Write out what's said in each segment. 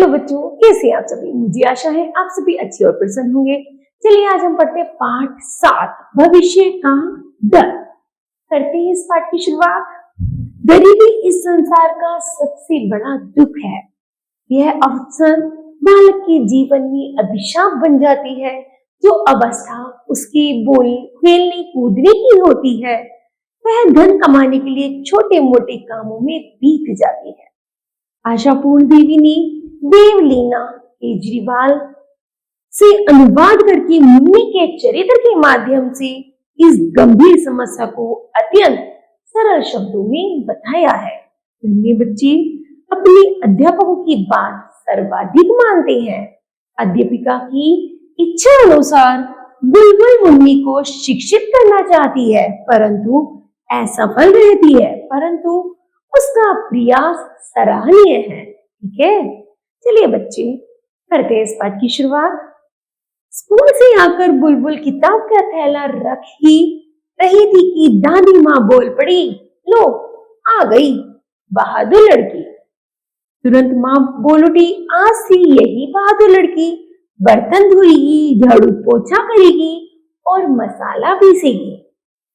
बच्चों, कैसे आप सभी? मुझे आशा है आप सभी अच्छे और प्रसन्न होंगे। चलिए आज हम पढ़ते हैं पाठ 7 भविष्य का डर। करते हैं इस पाठ की शुरुआत। गरीबी इस संसार का सबसे बड़ा दुख है। यह अवसर बालक के जीवन में अभिशाप बन जाती है। जो अवस्था उसकी खेलने कूदने की होती है, वह धन कमाने के लिए छोटे मोटे कामों में बीत जाती है। आशापूर्ण देवी ने देवलीना केजरीवाल से अनुवाद करके मुन्नी के चरित्र के माध्यम से इस गंभीर समस्या को अत्यंत सरल शब्दों में बताया है। मुन्नी बच्चे अपने अध्यापकों की बात सर्वाधिक मानते हैं। अध्यापिका की इच्छा अनुसार बुलबुल मुन्नी को शिक्षित करना चाहती है, परंतु असफल रहती है। परंतु उसका प्रयास सराहनीय है। ठीक है, चलिए बच्चे करते हैं इस पाठ की शुरुआत। स्कूल से आकर बुलबुल किताब का थैला रख ही रही थी कि दादी माँ बोल पड़ी, लो आ गई बहादुर लड़की। तुरंत माँ बोल उठी, आज से यही बहादुर लड़की बर्तन धोएगी, झाड़ू पोछा करेगी और मसाला पीसेगी।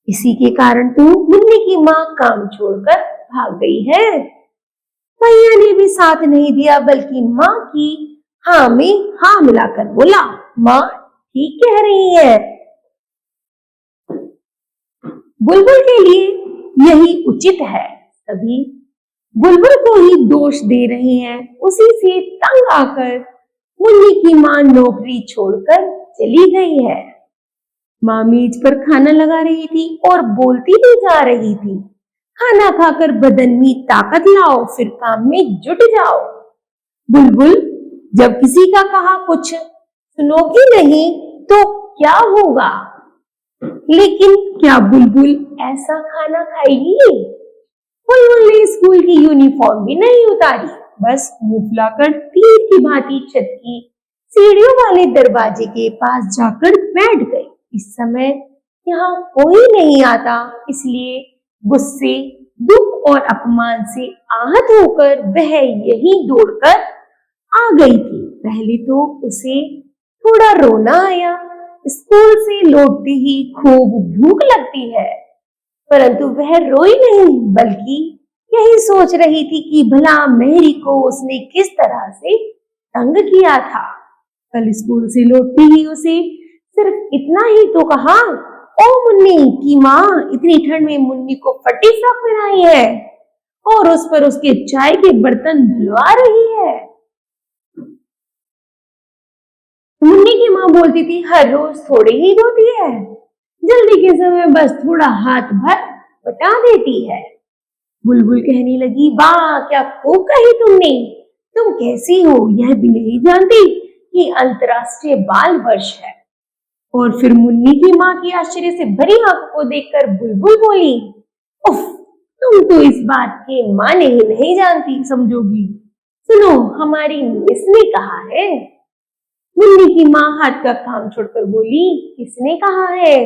इसी के कारण तो मुन्नी की माँ काम छोड़कर भाग गई है। भैया ने भी साथ नहीं दिया, बल्कि माँ की हाँ में हाँ मिलाकर बोला, माँ ठीक कह रही है। बुलबुल के लिए यही उचित है। सभी बुलबुल को ही दोष दे रहे हैं। उसी से तंग आकर मुन्नी की माँ नौकरी छोड़कर चली गई है। माँ मेज पर खाना लगा रही थी और बोलती भी जा रही थी, खाना खाकर बदन में ताकत लाओ, फिर काम में जुट जाओ। बुलबुल जब किसी का कहा कुछ सुनोगी नहीं तो क्या होगा? लेकिन क्या बुलबुल ऐसा खाना खाएगी? बुलबुल ने स्कूल की यूनिफॉर्म भी नहीं उतारी, बस मुंह फुलाकर तीर की भांति छत की सीढ़ियों वाले दरवाजे के पास जाकर बैठ गई। इस समय यहाँ कोई नहीं आता, इसलिए गुस्से, दुख और अपमान से आहत होकर वह यहीं दौड़कर आ गई थी। पहले तो उसे थोड़ा रोना आया। स्कूल से लौटते ही खूब भूख लगती है, परंतु वह रोई नहीं, बल्कि यही सोच रही थी कि भला मेरी को उसने किस तरह से तंग किया था। कल स्कूल से लौटते ही उसे सिर्फ इतना ही तो कहा, ओ मुन्नी की माँ इतनी ठंड में मुन्नी को फटी फ्रॉक पहनाई है और उस पर उसके चाय के बर्तन धुलवा रही है। मुन्नी की माँ बोलती थी, हर रोज थोड़े ही धोती है, जल्दी के समय बस थोड़ा हाथ भर बटा देती है। बुलबुल कहने लगी, वाह क्या खूब कही तुमने, तुम कैसी हो यह भी नहीं जानती कि अंतर्राष्ट्रीय बाल वर्ष है। और फिर मुन्नी की माँ की आश्चर्य से भरी आंखों को देखकर बुलबुल बोली, उफ, तुम तो इस बात के माने ही नहीं जानती समझोगी। सुनो, हमारी मिस ने कहा है। मुन्नी की माँ हाथ का काम छोड़कर बोली, किसने कहा है?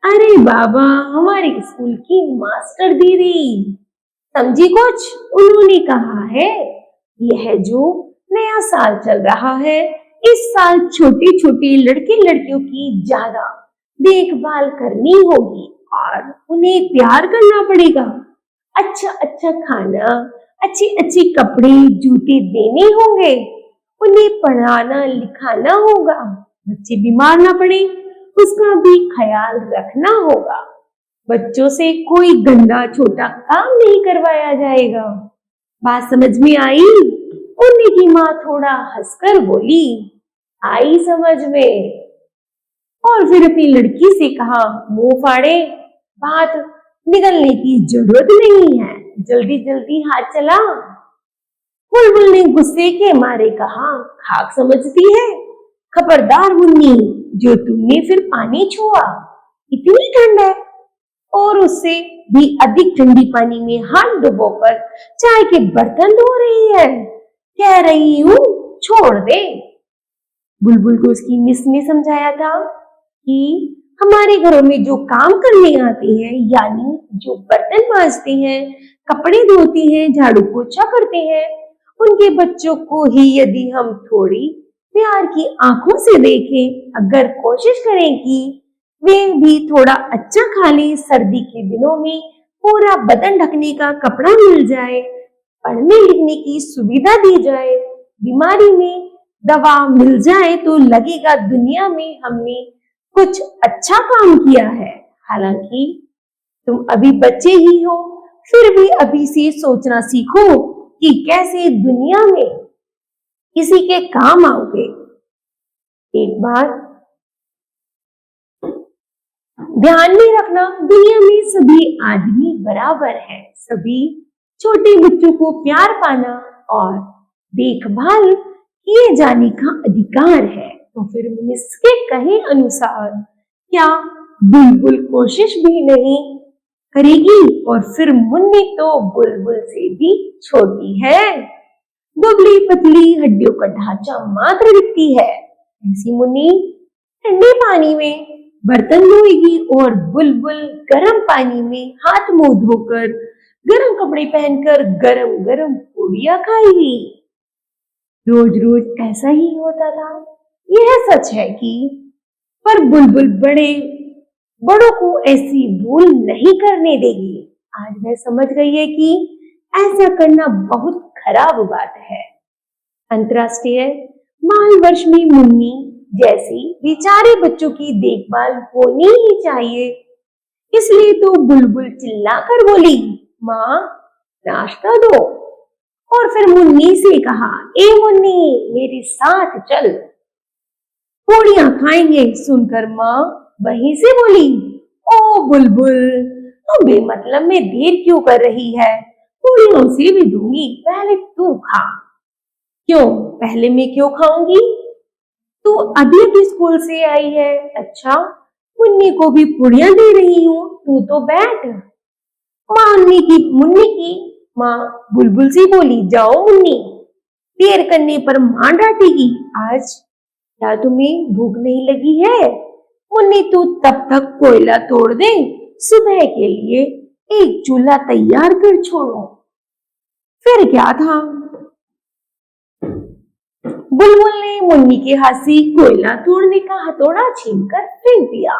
अरे बाबा, हमारी स्कूल की मास्टर दीदी, समझी कुछ? उन्होंने कहा है यह जो नया साल चल रहा है, इस साल छोटे छोटे लड़के लड़कियों की ज्यादा देखभाल करनी होगी और उन्हें प्यार करना पड़ेगा। अच्छा अच्छा खाना, अच्छे अच्छे कपड़े जूते देने होंगे, उन्हें पढ़ाना लिखाना होगा, बच्चे बीमार ना पड़े उसका भी ख्याल रखना होगा। बच्चों से कोई गंदा छोटा काम नहीं करवाया जाएगा। बात समझ में आई? मुन्नी की माँ थोड़ा हंसकर बोली, आई समझ में। और फिर अपनी लड़की से कहा, मुंह फाड़े, बात निकलने की जरूरत नहीं है, जल्दी जल्दी हाथ चला। बुलबुल ने गुस्से के मारे कहा, खाक समझती है, खबरदार मुन्नी, जो तुमने फिर पानी छुआ, इतनी ठंड है और उससे भी अधिक ठंडी पानी में हाथ डुबोकर चाय के बर्तन धो रही है, कह रही हूँ छोड़ दे। बुलबुल को उसकी मिस ने समझाया था कि हमारे घरों में जो काम करने आते हैं, यानी जो बर्तन मांजते हैं, कपड़े धोते हैं, झाड़ू पोछा करते हैं, उनके बच्चों को ही यदि हम थोड़ी प्यार की आंखों से देखें, अगर कोशिश करें कि वे भी थोड़ा अच्छा खा लें, सर्दी के दिनों में पूरा बदन ढकने का कपड़ा मिल जाए, पढ़ने लिखने की सुविधा दी जाए, बीमारी में दवा मिल जाए, तो लगेगा दुनिया में हमने कुछ अच्छा काम किया है। हालांकि तुम अभी बच्चे ही हो, फिर भी अभी से सोचना सीखो कि कैसे दुनिया में किसी के काम आओगे। एक बार ध्यान में रखना, दुनिया में सभी आदमी बराबर हैं। सभी छोटे बच्चों को प्यार पाना और देखभाल किए जाने का अधिकार है। तो फिर इसके कहे अनुसार क्या बुलबुल कोशिश भी नहीं करेगी? और फिर मुन्नी तो बुलबुल से भी छोटी है, दुबली पतली हड्डियों का ढांचा मात्र दिखती है। ऐसी मुन्नी ठंडे पानी में बर्तन धोएगी और बुलबुल गर्म पानी में हाथ मुंह धोकर गर्म कपड़े पहनकर गरम गरम पूड़ियां खाएगी। रोज रोज ऐसा ही होता था। यह सच है कि पर बुलबुल बड़ों को ऐसी भूल नहीं करने देगी। आज वह समझ गई है कि ऐसा करना बहुत खराब बात है। अंतर्राष्ट्रीय बाल वर्ष में मुन्नी जैसी बेचारे बच्चों की देखभाल होनी ही चाहिए। इसलिए तो बुलबुल चिल्लाकर बोली, माँ नाश्ता दो। और फिर मुन्नी से कहा, ए मुन्नी मेरे साथ चल, पूड़ियां खाएंगे। सुनकर माँ वहीं से बोली, ओ बुलबुल तू बेमतलब में देर क्यों कर रही है? पूड़ियों से भी दूंगी, पहले तू खा। क्यों? पहले मैं क्यों खाऊंगी? तू अभी अभी स्कूल से आई है। अच्छा, मुन्नी को भी पूड़ियां दे रही हूँ, तू तो बैठ। मुन्नी की माँ बुलबुल से बोली, जाओ मुन्नी, देर करने पर माँ डांटेगी। आज क्या तुम्हें भूख नहीं लगी है? मुन्नी तू तब तक कोयला तोड़ दे, सुबह के लिए एक चूल्हा तैयार कर छोड़ो। फिर क्या था, बुलबुल ने मुन्नी के हाथ से कोयला तोड़ने का हथौड़ा छीनकर फेंक दिया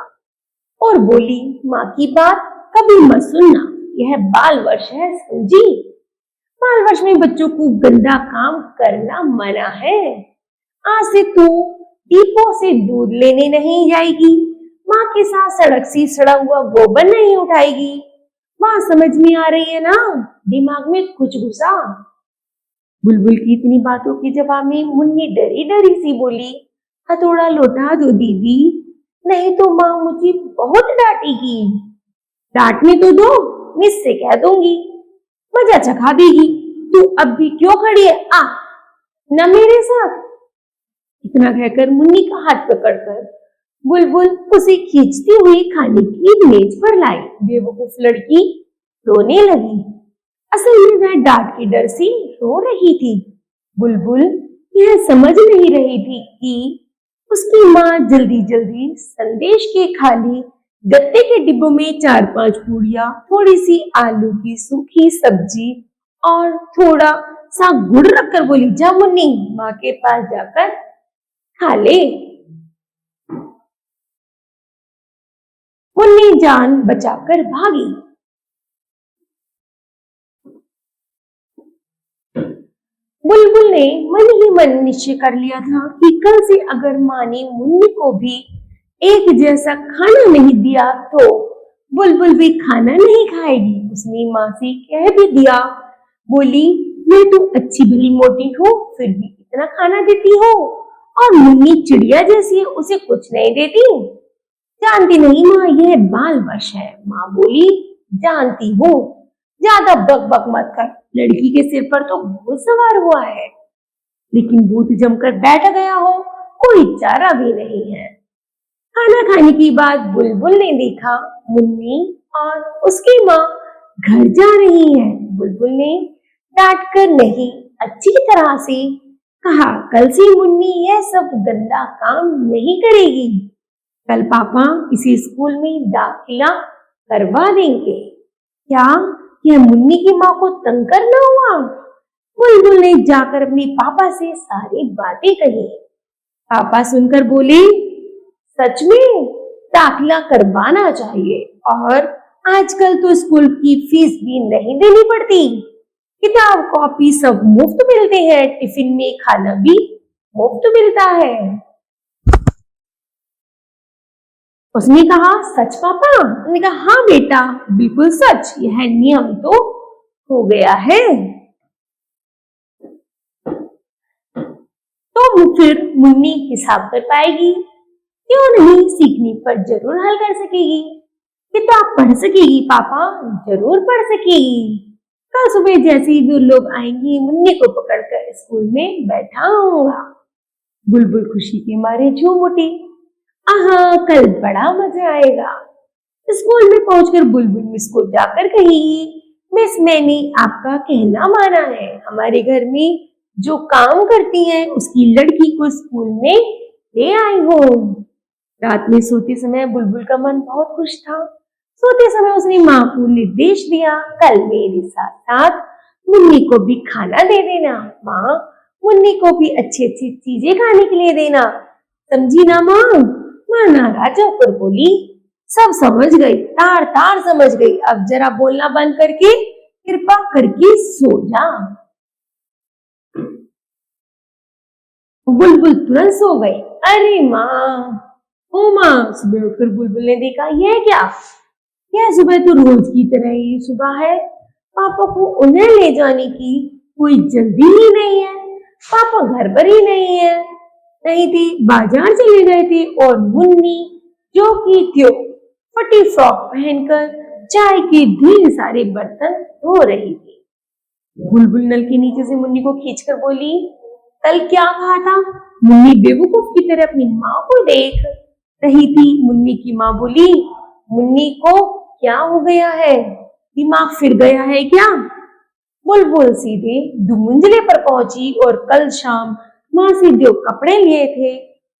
और बोली, माँ की बात कभी मत सुनना, यह बाल वर्ष है समझी। बाल वर्ष में बच्चों को गंदा काम करना मना है। आज से तू डिपो से दूध लेने नहीं जाएगी, माँ के साथ सड़क से सड़ा हुआ गोबर नहीं उठाएगी। बात समझ में आ रही है ना? दिमाग में कुछ घुसा? बुलबुल की इतनी बातों के जवाब में मुन्नी डरी डरी सी बोली, हथौड़ा लौटा दो दीदी, नहीं तो माँ मुझे बहुत डांटेगी। डांटने तो दो, मिस से कह दूंगी, मजा चखा देगी। तू अब भी क्यों खड़ी है? आ न मेरे साथ। इतना कहकर मुन्नी का हाथ पकड़कर बुलबुल उसे खींचती हुई खाने की मेज पर लाई। बेवकूफ लड़की रोने लगी। असल में वह डांट के डर से रो रही थी। बुलबुल यह समझ नहीं रही थी कि उसकी माँ जल्दी जल्दी संदेश के खाली गत्ते के डिब्बों में 4-5 पूड़ियां, थोड़ी सी आलू की सूखी सब्जी और थोड़ा सा गुड़ रखकर बोली, जा मुन्नी माँ के पास जाकर खा ले। मुन्नी जान बचाकर भागी। बुलबुल ने मन ही मन निश्चय कर लिया था कि कल से अगर माँ ने मुन्नी को भी एक जैसा खाना नहीं दिया तो बुलबुल भी खाना नहीं खाएगी। उसने माँ से कह भी दिया, बोली, मैं तो अच्छी भली मोटी हूँ फिर भी इतना खाना देती हो, और मुन्नी चिड़िया जैसी है, उसे कुछ नहीं देती। जानती नहीं माँ, यह बाल वर्ष है। माँ बोली, जानती हूँ, ज्यादा बक बक मत कर, लड़की के सिर पर तो भूत सवार हुआ है, लेकिन भूत जमकर बैठ गया हो, कोई चारा भी नहीं है। खाना खाने की बाद बुलबुल ने देखा मुन्नी और उसकी माँ घर जा रही है। बुलबुल ने डांट कर नहीं, अच्छी तरह से कहा, कल से मुन्नी यह सब गंदा काम नहीं करेगी। कल पापा इसे स्कूल में दाखिला करवा देंगे। क्या यह मुन्नी की माँ को तंग करना हुआ? बुलबुल ने जाकर अपने पापा से सारी बातें कही। पापा सुनकर बोले, सच में दाखिला करवाना चाहिए, और आजकल तो स्कूल की फीस भी नहीं देनी पड़ती। किताब कॉपी सब मुफ्त मिलते हैं, टिफिन में खाना भी मुफ्त मिलता है। उसने कहा, सच पापा? उसने कहा, हाँ बेटा, बिल्कुल सच, यह नियम तो हो गया है। तो फिर मुन्नी हिसाब कर पाएगी? क्यों नहीं, सीखने पर जरूर हल कर सकेगी। किताब पढ़ सकेगी पापा, जरूर पढ़ सकेगी। कल सुबह जैसे ही वो लोग आएंगे, मुन्नी को पकड़कर स्कूल में बैठाऊंगा। बुलबुल खुशी के मारे झूम उठी। आहा, कल बड़ा मजा आएगा। स्कूल में पहुंचकर बुलबुल मिस को जाकर कहेगी, मिस, मैंने आपका कहना माना है। हमारे घर में जो काम करती है उसकी लड़की को स्कूल में ले आई हूँ। रात में सोते समय बुलबुल का मन बहुत खुश था। सोते समय उसने माँ को निर्देश दिया, कल मेरे साथ साथ मुन्नी को भी खाना दे देना। माँ, मुन्नी को भी अच्छी अच्छी चीजें खाने के लिए देना, समझी ना माँ? माँ नाराज होकर बोली, सब समझ गई, तार तार समझ गई, अब जरा बोलना बंद करके कृपा करके सो जा। बुलबुल तुरंत सो गई। अरे माँ, ओ माँ! सुबह उठकर बुलबुल ने देखा, यह क्या? यह सुबह तो रोज की तरह ही सुबह है। पापा को उन्हें ले जाने की कोई जल्दी ही नहीं है। पापा घर पर ही नहीं थे, बाजार चले गए थे, और मुन्नी जो की त्यों फटी फ्रॉक पहनकर चाय के ढेर सारे बर्तन धो रही थी। बुलबुल नल के नीचे से मुन्नी को खींचकर बोली, कल क्या कहा था? मुन्नी बेवकूफ की तरह अपनी माँ को देख रही थी। मुन्नी की माँ बोली, मुन्नी को क्या हो गया है? दिमाग फिर गया है क्या? बुलबुल सीधे दुमंजले पर पहुंची और कल शाम माँ से जो कपड़े लिए थे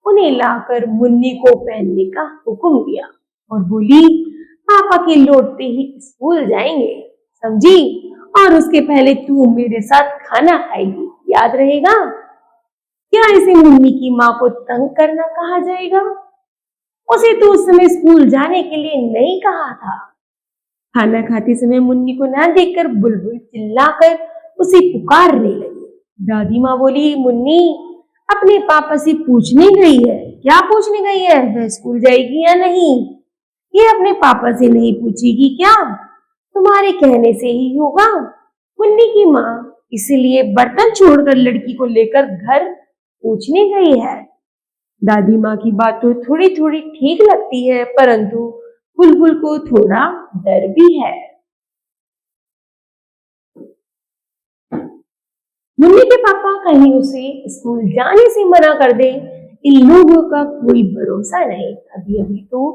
उन्हें लाकर मुन्नी को पहनने का हुक्म दिया और बोली, पापा के लौटते ही स्कूल जाएंगे, समझी? और उसके पहले तू मेरे साथ खाना खाएगी, याद रहेगा? क्या इसे मुन्नी की माँ को तंग करना कहा जाएगा? उसे तो उस समय स्कूल जाने के लिए नहीं कहा था। खाना खाते समय मुन्नी को ना देखकर बुलबुल चिल्लाकर उसे पुकारने लगी। दादी माँ बोली, मुन्नी अपने पापा से पूछने गई है। क्या पूछने गई है? वह स्कूल जाएगी या नहीं? ये अपने पापा से नहीं पूछेगी क्या? तुम्हारे कहने से ही होगा। मुन्नी की माँ इसलिए बर्तन छोड़कर लड़की को लेकर घर पूछने गई है। दादी माँ की बात तो थोड़ी थोड़ी ठीक लगती है, परंतु बुलबुल को थोड़ा डर भी है। मुन्नी के पापा कहीं उसे स्कूल जाने से मना कर दे, इन लोगों का कोई भरोसा नहीं। अभी अभी तो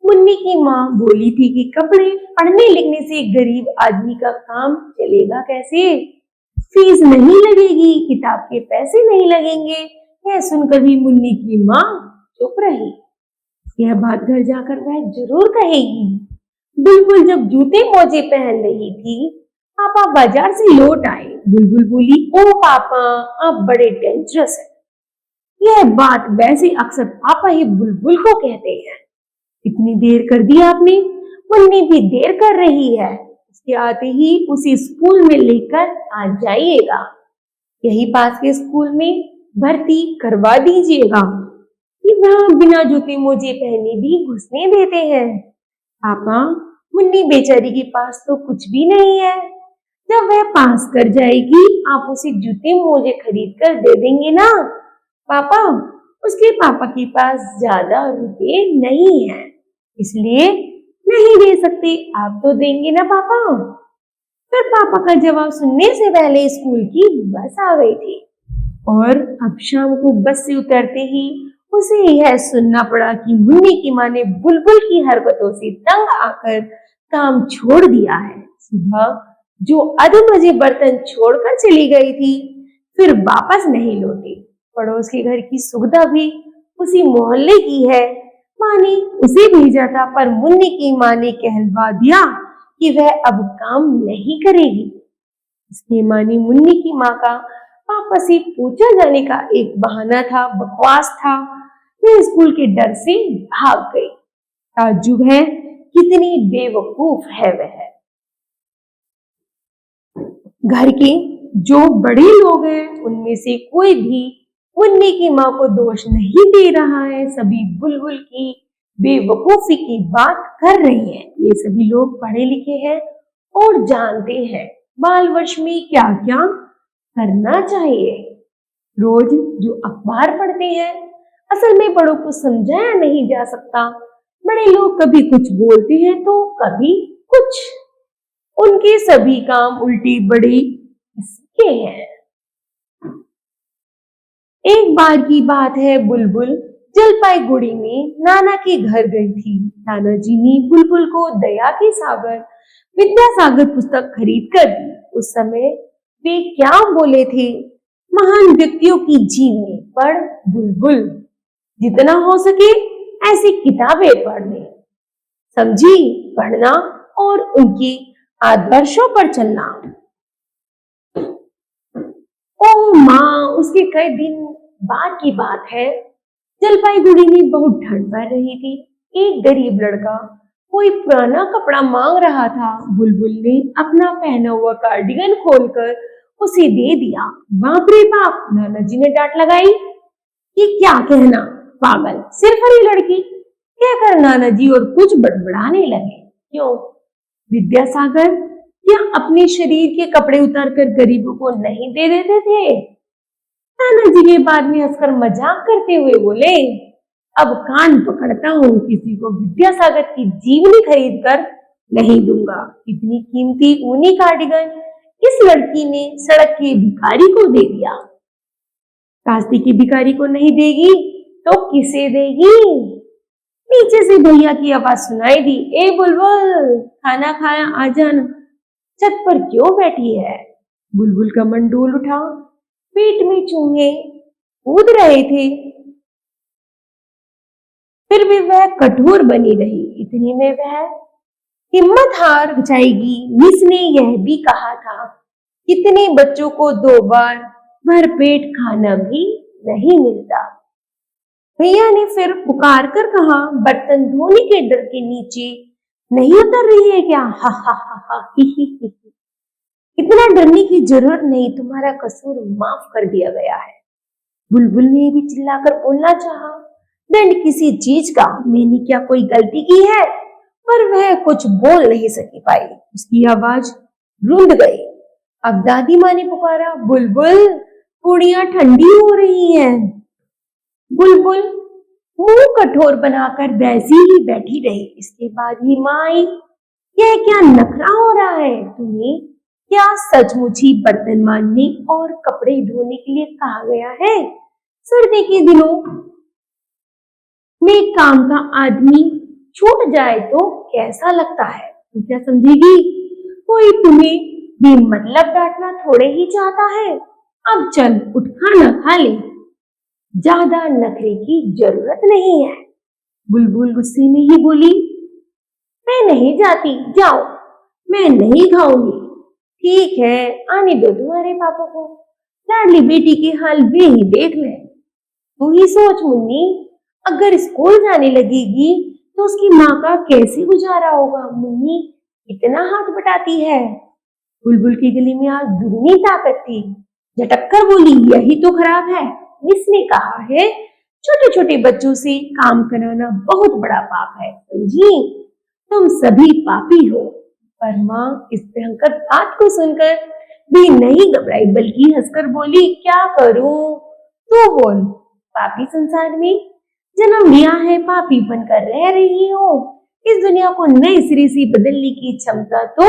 मुन्नी की माँ बोली थी कि कपड़े पढ़ने लिखने से गरीब आदमी का काम चलेगा कैसे? फीस नहीं लगेगी, किताब के पैसे नहीं लगेंगे। यह सुनकर भी मुन्नी की माँ चुप रही। यह बात घर जाकर वह जरूर कहेगी। बुलबुल जब जूते मोजे पहन रही थी, पापा बाजार से लौट आए। बुलबुल बोली, ओ पापा, आप बड़े डेंजरस हैं। यह बात वैसे अक्सर पापा ही बुलबुल को कहते हैं। इतनी देर कर दी आपने, मुन्नी भी देर कर रही है। उसके आते ही उसे स्कूल में लेकर आ जाइएगा। यही पास के स्कूल में भर्ती करवा दीजिएगा। ये वहां बिना जूते मोजे पहने भी घुसने देते हैं। पापा, मुन्नी बेचारी के पास तो कुछ भी नहीं है। जब वह पास कर जाएगी, आप उसे जूते मोजे खरीद कर दे देंगे ना? पापा, उसके पापा के पास ज्यादा रुपए नहीं है, इसलिए नहीं दे सकते। आप तो देंगे ना पापा? फिर पापा का जवाब सुनने से पहले स्कूल की बस आ गई थी और अब शाम को बस से उतरते ही उसे यह सुनना पड़ा कि मुन्नी की माँ ने बुलबुल की हरकतों से तंग आकर काम छोड़ दिया है। सुबह जो अधमरे बर्तन छोड़कर चली गई थी, फिर वापस नहीं लौटी। पड़ोस के घर की सुगदा भी उसी मोहल्ले की है। माँ ने उसे भेजा था, पर मुन्नी की माँ ने कहलवा दिया कि वह अब काम नहीं करेगी। इसने मानी मुन्नी की माँ का पापा से पूछा जाने का एक बहाना था, बकवास था। वह स्कूल के डर से भाग गई। ताज्जुब है कितनी बेवकूफ है वह। घर के जो बड़े लोग हैं उनमें से कोई भी मुन्नी की माँ को दोष नहीं दे रहा है। सभी बुलबुल की बेवकूफी की बात कर रही हैं। ये सभी लोग पढ़े लिखे हैं और जानते हैं बाल वर्ष में क्या क्या करना चाहिए। रोज जो अखबार पढ़ते हैं, असल में बड़ों को समझाया नहीं जा सकता। बड़े लोग कभी कुछ बोलते हैं तो कभी कुछ, उनके सभी काम उल्टी बड़ी इसके हैं। एक बार की बात है, बुलबुल जलपाईगुड़ी में नाना के घर गई थी। नाना जी ने बुलबुल को दया के सागर विद्यासागर पुस्तक खरीद कर दी। उस समय वे क्या बोले थे, महान व्यक्तियों की जीवनी पढ़ बुलबुल, जितना हो सके ऐसी किताबें पढ़ने, समझी, पढ़ना और उनके आदर्शों पर चलना। ओ माँ, उसके कई दिन बाद की बात है। जलपाईगुड़ी में बहुत ठंड पड़ रही थी। एक गरीब लड़का कोई पुराना कपड़ा मांग रहा था। बुलबुल ने अपना पहना हुआ कार्डिगन खोलकर उसे दे दिया। बाप रे बाप, नाना जी ने डांट लगाई। ये क्या कहना, पागल सिरफरी लड़की, कहकर नाना जी और कुछ बड़बड़ाने लगे। क्यों विद्यासागर, क्या अपने शरीर के कपड़े उतारकर गरीबों को नहीं दे देते थे? नाना जी के बाद में हंसकर मजाक करते हुए बोले, अब कान पकड़ता हूँ, किसी को विद्यासागर की जीवनी खरीद कर नहीं दूंगा। इतनी कीमती ऊनी कार्डिगन इस लड़की ने सड़क के भिखारी को दे दिया। रास्ते के भिखारी को नहीं देगी तो किसे देगी? नीचे से भैया की आवाज सुनाई दी, ए बुलबुल, खाना खाया आ जाना। छत पर क्यों बैठी है? बुलबुल का मन डोल उठा। पेट में चूहे कूद रहे थे, फिर भी वह कठोर बनी रही। इतनी में वह हिम्मत हार जाएगी। मिस ने यह भी कहा था, कितने बच्चों को 2 बार भरपेट खाना भी नहीं मिलता। भैया ने फिर पुकार कर कहा, बर्तन धोने के डर के नीचे नहीं उतर रही है क्या? हा हा हा हा ही ही। इतना डरने की जरूरत नहीं, तुम्हारा कसूर माफ कर दिया गया है। बुलबुल ने भी चिल्लाकर बोलना चाहा, दंड किसी चीज का, मैंने क्या कोई गलती की है? पर वह कुछ बोल नहीं सकी पाई। उसकी आवाज रुंध गई। अब दादी माँ ने पुकारा, बुलबुल, पूड़ियां ठंडी हो रही हैं। बुलबुल मुंह कठोर बनाकर वैसी ही बैठी रही। इसके बाद ही माँ आई, यह क्या नखरा हो रहा है तुम्हें? क्या सचमुच ही बर्तन मांजने और कपड़े धोने के लिए कहा गया है? सर्दी के दिनों में काम का आदमी छूट जाए तो कैसा लगता है? तुम क्या समझेगी? कोई तुम्हें बेमतलब डांटना थोड़े ही चाहता है। अब चल उठ, खाना खा ले, ज्यादा नखरे की जरूरत नहीं है। बुलबुल गुस्से में ही बोली, मैं नहीं जाती, जाओ, मैं नहीं खाऊंगी। ठीक है, आने दो तुम्हारे पापा को, लाडली बेटी के हाल वे ही देख ले। तू ही सोच मुन्नी, अगर स्कूल जाने लगेगी तो उसकी माँ का कैसे गुजारा होगा? मुन्नी इतना हाथ बटाती है। बुलबुल की गली में आज दुगनी ताकत थी। झटक कर बोली, यही तो खराब है। मिस ने कहा है, छोटे छोटे बच्चों से काम कराना बहुत बड़ा पाप है, समझी? तुम सभी पापी हो। पर माँ इस भयंकर बात को सुनकर भी नहीं घबराई, बल्कि हंसकर बोली, क्या करूं? तू बोल, पापी संसार में जन्म लिया है, पापी बनकर रह रही हो। इस दुनिया को नए सिरे से बदलने की क्षमता तो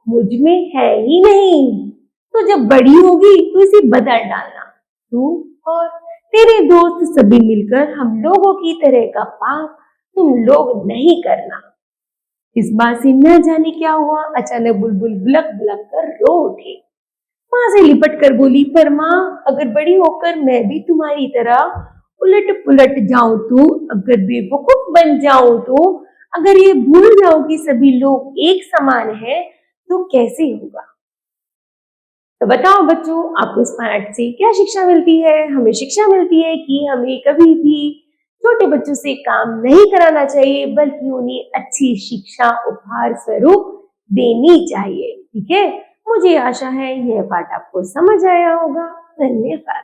मुझ में है ही नहीं। तो जब बड़ी होगी तो इसे बदल डालना। तू और तेरे दोस्त सभी मिलकर हम लोगों की तरह का पाप तुम लोग नहीं करना। इस बात से न जाने क्या हुआ, अचानक बुलबुल बुलक बुलक कर रो उठी। माँ से लिपट कर बोली, पर माँ, अगर बड़ी होकर मैं भी तुम्हारी तरह उलट पुलट जाऊं तो, अगर बेवकूफ बन जाऊं तो, अगर ये भूल जाऊं कि सभी लोग एक समान हैं, तो कैसे होगा? तो बताओ बच्चों, आपको इस पाठ से क्या शिक्षा मिलती है? हमें शिक्षा मिलती है कि हमें कभी भी छोटे बच्चों से काम नहीं कराना चाहिए, बल्कि उन्हें अच्छी शिक्षा उपहार स्वरूप देनी चाहिए। ठीक है, मुझे आशा है यह पाठ आपको समझ आया होगा। धन्यवाद।